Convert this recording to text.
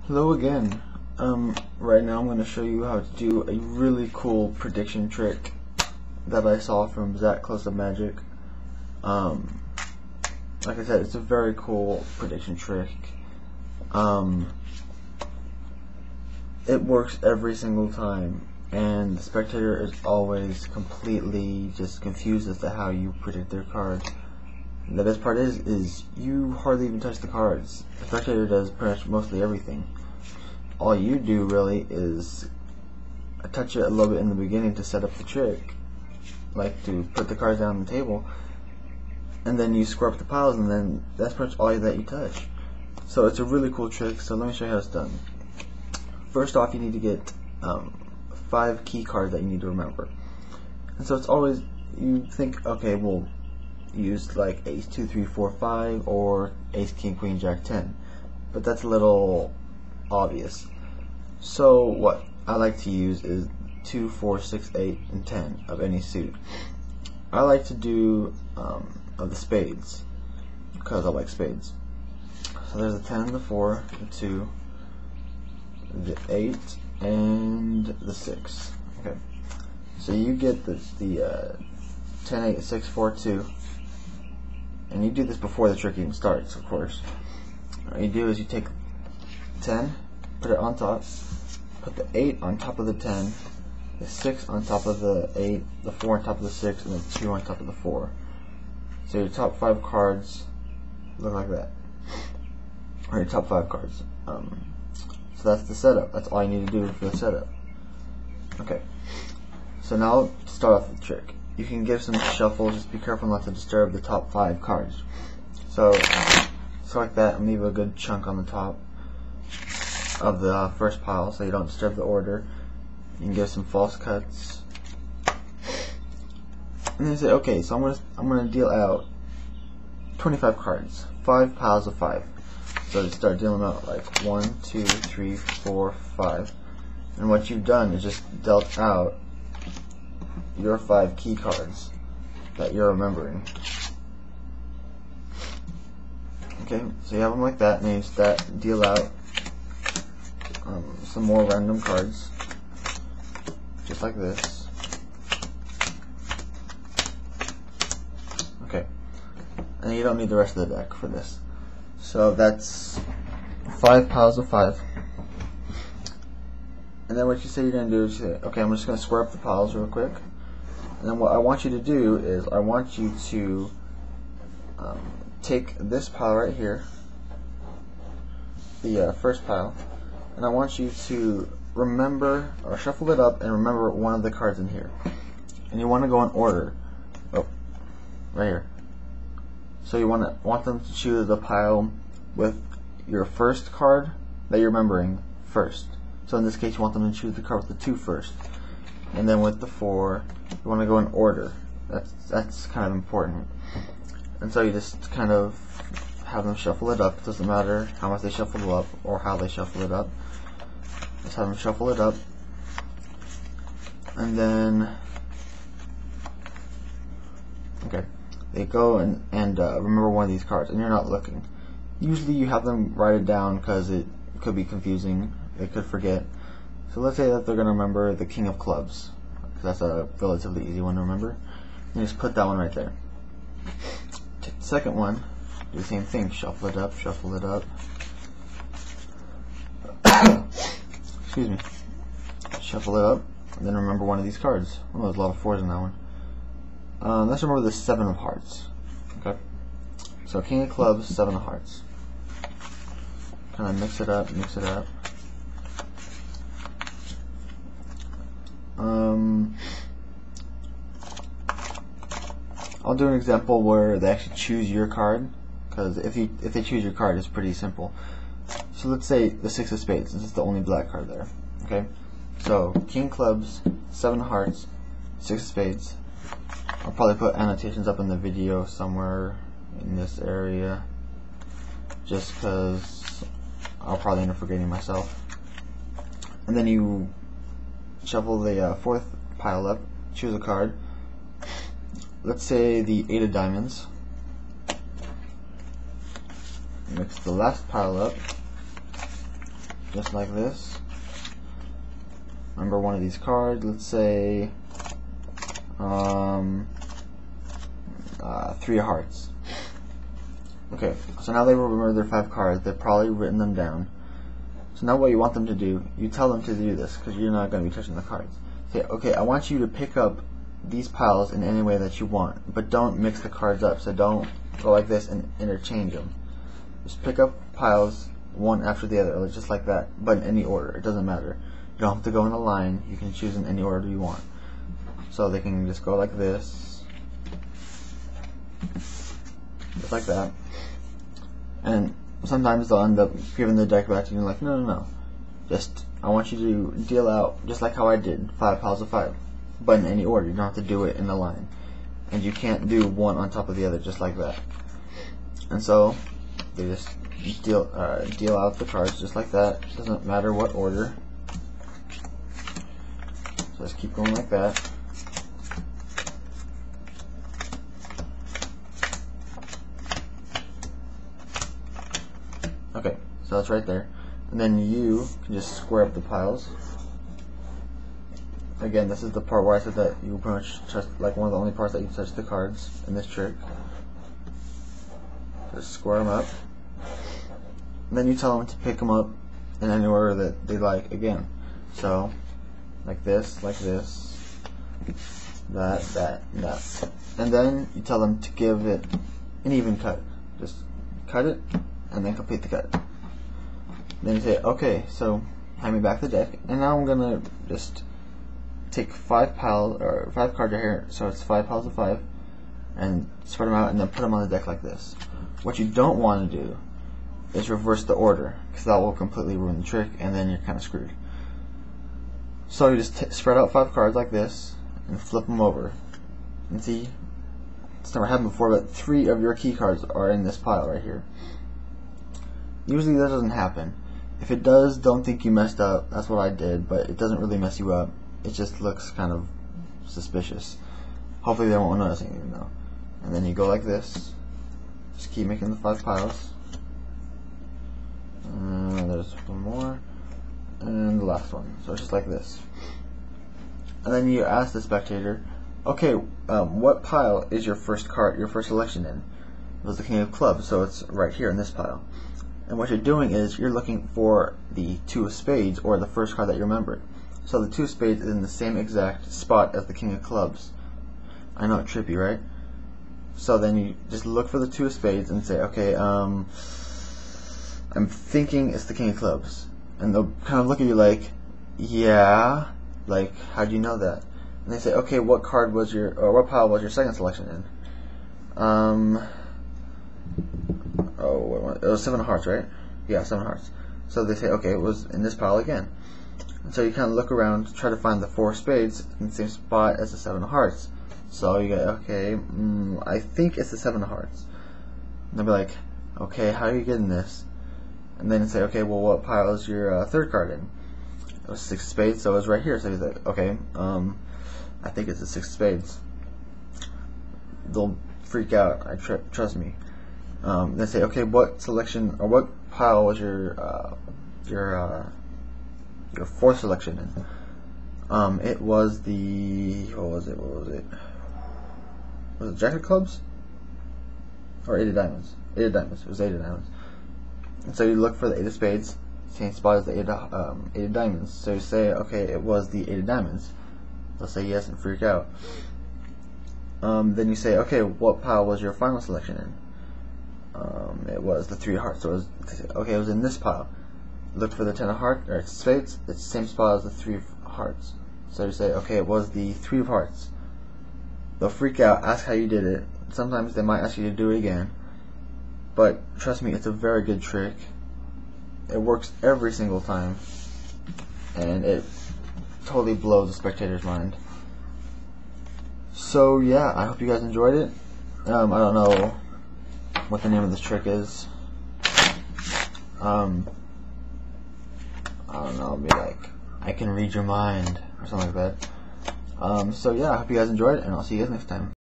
Hello again. Right now I'm going to show you how to do a really cool prediction trick that I saw from Zach Close Up Magic. Like I said, it's a very cool prediction trick. It works every single time, and the spectator is always completely just confused as to how you predict their cards. And the best part is you hardly even touch the cards. The spectator does pretty much mostly everything. All you do really is touch it a little bit in the beginning to set up the trick, like to put the cards down on the table, and then you square up the piles, and then that's pretty much all that you touch. So it's a really cool trick. So let me show you how it's done. First off, you need to get 5 key cards that you need to remember. And so it's always, you think, okay, we'll use like ace 2 3 4 5 or ace king queen jack 10, but that's a little obvious. So what I like to use is 2 4 6 8 and 10 of any suit. I like to do of the spades because I like spades. So there's the 10, the 4, the 2, the 8, and the 6. Okay, so you get the 10 8 6 4 2, and you do this before the trick even starts, of course. What you do is you take 10, put it on top, put the 8 on top of the 10, the 6 on top of the 8, the 4 on top of the 6, and the 2 on top of the 4. So your top 5 cards look like that, or your top 5 cards. So that's the setup. That's all you need to do for the setup. Okay, so now to start off the trick, you can give some shuffle. Just be careful not to disturb the top 5 cards. So like that, and leave a good chunk on the top of the first pile so you don't disturb the order. You can give some false cuts, and then you say, okay, so I'm gonna deal out 25 cards, 5 piles of 5. So you start dealing them out like 1 2 3 4 5, and what you've done is just dealt out your 5 key cards that you're remembering. Okay, so you have them like that, and then you start deal out some more random cards, just like this. Okay, and you don't need the rest of the deck for this. So that's 5 piles of 5. And then what you say you're going to do is say, okay, I'm just going to square up the piles real quick. And then what I want you to do is I want you to take this pile right here, the first pile, and I want you to remember, or shuffle it up and remember one of the cards in here. And you want to go in order. Oh, right here. So you want them to choose the pile with your first card that you're remembering first. So in this case, you want them to choose the card with the 2 first, and then with the 4, you want to go in order. That's kind of important. And so you just kind of have them shuffle it up. It doesn't matter how much they shuffle it up or how they shuffle it up. Just have them shuffle it up, and then okay, they go and remember one of these cards, and you're not looking. Usually you have them write it down because it could be confusing. They could forget. So let's say that they're going to remember the King of Clubs, because that's a relatively easy one to remember. You just put that one right there. Take the second one, do the same thing, shuffle it up, shuffle it up. Excuse me. Shuffle it up, and then remember one of these cards. Oh, there's a lot of 4s in that one. Let's remember the 7 of hearts. Okay. So King of Clubs, 7 of hearts. Kind of mix it up, mix it up. I'll do an example where they actually choose your card, because if they choose your card, it's pretty simple. So let's say the 6 of spades, since it's the only black card there. Okay, so King Clubs, 7 of hearts, 6 of spades. I'll probably put annotations up in the video somewhere in this area, just because I'll probably end up forgetting myself. And then you shuffle the 4th pile up, choose a card. Let's say the 8 of diamonds. Mix the last pile up, just like this. Remember one of these cards, let's say 3 of hearts. Okay, so now they remember their 5 cards. They've probably written them down. So now what you want them to do, you tell them to do this because you're not going to be touching the cards. Say, okay, I want you to pick up these piles in any way that you want, but don't mix the cards up. So don't go like this and interchange them. Just pick up piles one after the other, just like that, but in any order. It doesn't matter. You don't have to go in a line. You can choose in any order you want. So they can just go like this, just like that. And sometimes they'll end up giving the deck back to you and like, no. Just, I want you to deal out, just like how I did, 5 piles of 5. But in any order. You don't have to do it in a line. And you can't do one on top of the other just like that. And so, they just deal out the cards just like that. Doesn't matter what order. So just keep going like that. Okay, so that's right there. And then you can just square up the piles. Again, this is the part where I said that you pretty much touch, like one of the only parts that you touch the cards in this trick. Just square them up. And then you tell them to pick them up in any order that they like again. So, like this, that, and that. And then you tell them to give it an even cut. Just cut it, and then complete the cut. Then you say, okay, so hand me back the deck, and now I'm gonna just take 5 piles or 5 cards right here, so it's 5 piles of 5, and spread them out, and then put them on the deck like this. What you don't want to do is reverse the order, because that will completely ruin the trick, and then you're kind of screwed. So you just spread out 5 cards like this, and flip them over, and see, it's never happened before, but 3 of your key cards are in this pile right here. Usually that doesn't happen. If it does, don't think you messed up. That's what I did, but it doesn't really mess you up. It just looks kind of suspicious. Hopefully they won't notice anything though. And then you go like this. Just keep making the 5 piles. There's one more. And the last one. So it's just like this. And then you ask the spectator, okay, what pile is your first card, your first selection in? It was the King of Clubs, so it's right here in this pile. And what you're doing is you're looking for the 2 of Spades, or the first card that you remembered. So the 2 of Spades is in the same exact spot as the King of Clubs. I know, it's trippy, right? So then you just look for the 2 of Spades and say, okay, I'm thinking it's the King of Clubs. And they'll kind of look at you like, yeah, like, how do you know that? And they say, okay, what card was your, or what pile was your second selection in? It was 7 of hearts, right? Yeah, 7 of hearts. So they say, okay, it was in this pile again. And so you kind of look around, try to find the 4 of spades in the same spot as the 7 of hearts. So you go, okay, I think it's the 7 of hearts. And they'll be like, okay, how are you getting this? And then you say, okay, well, what pile is your third card in? It was 6 of spades, so it was right here. So he's like, okay, I think it's the 6 of spades. They'll freak out, trust me. They say, okay, what selection or what pile was your 4th selection in? It was the, what was it? Was it Jack of Clubs? Or 8 of Diamonds? 8 of Diamonds. It was 8 of Diamonds. And so you look for the 8 of Spades, same spot as the 8 of Diamonds. So you say, okay, it was the 8 of Diamonds. They'll say yes and freak out. Then you say, okay, what pile was your final selection in? It was the 3 of hearts. So it was, okay, it was in this pile. Look for the 10 of hearts, or spades. It's the same spot as the 3 of hearts. So you say, okay, it was the 3 of hearts. They'll freak out, ask how you did it. Sometimes they might ask you to do it again. But trust me, it's a very good trick. It works every single time. And it totally blows the spectator's mind. So yeah, I hope you guys enjoyed it. I don't know what the name of this trick is. I don't know, be like, I can read your mind or something like that. So yeah, I hope you guys enjoyed it, and I'll see you guys next time.